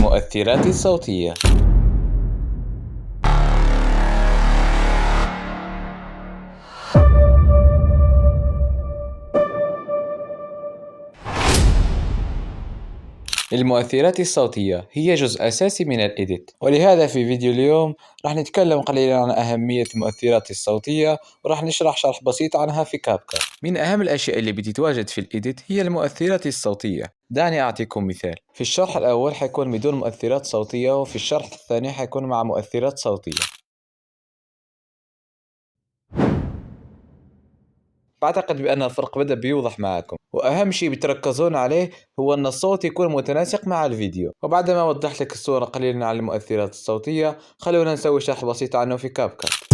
المؤثرات الصوتية. المؤثرات الصوتية هي جزء أساسي من الإيديت، ولهذا في فيديو اليوم راح نتكلم قليلا عن أهمية المؤثرات الصوتية، وراح نشرح شرح بسيط عنها في كاب كات. من أهم الأشياء اللي بتتواجد في الإيديت هي المؤثرات الصوتية. دعني أعطيكم مثال. في الشرح الأول حيكون بدون مؤثرات صوتية، وفي الشرح الثاني حيكون مع مؤثرات صوتية. بعتقد بأن الفرق بدأ بيوضح معكم، وأهم شيء بتركزون عليه هو أن الصوت يكون متناسق مع الفيديو. وبعد ما وضحت لك الصورة قليلا عن المؤثرات الصوتية، خلونا نسوي شرح بسيط عنه في كاب كات.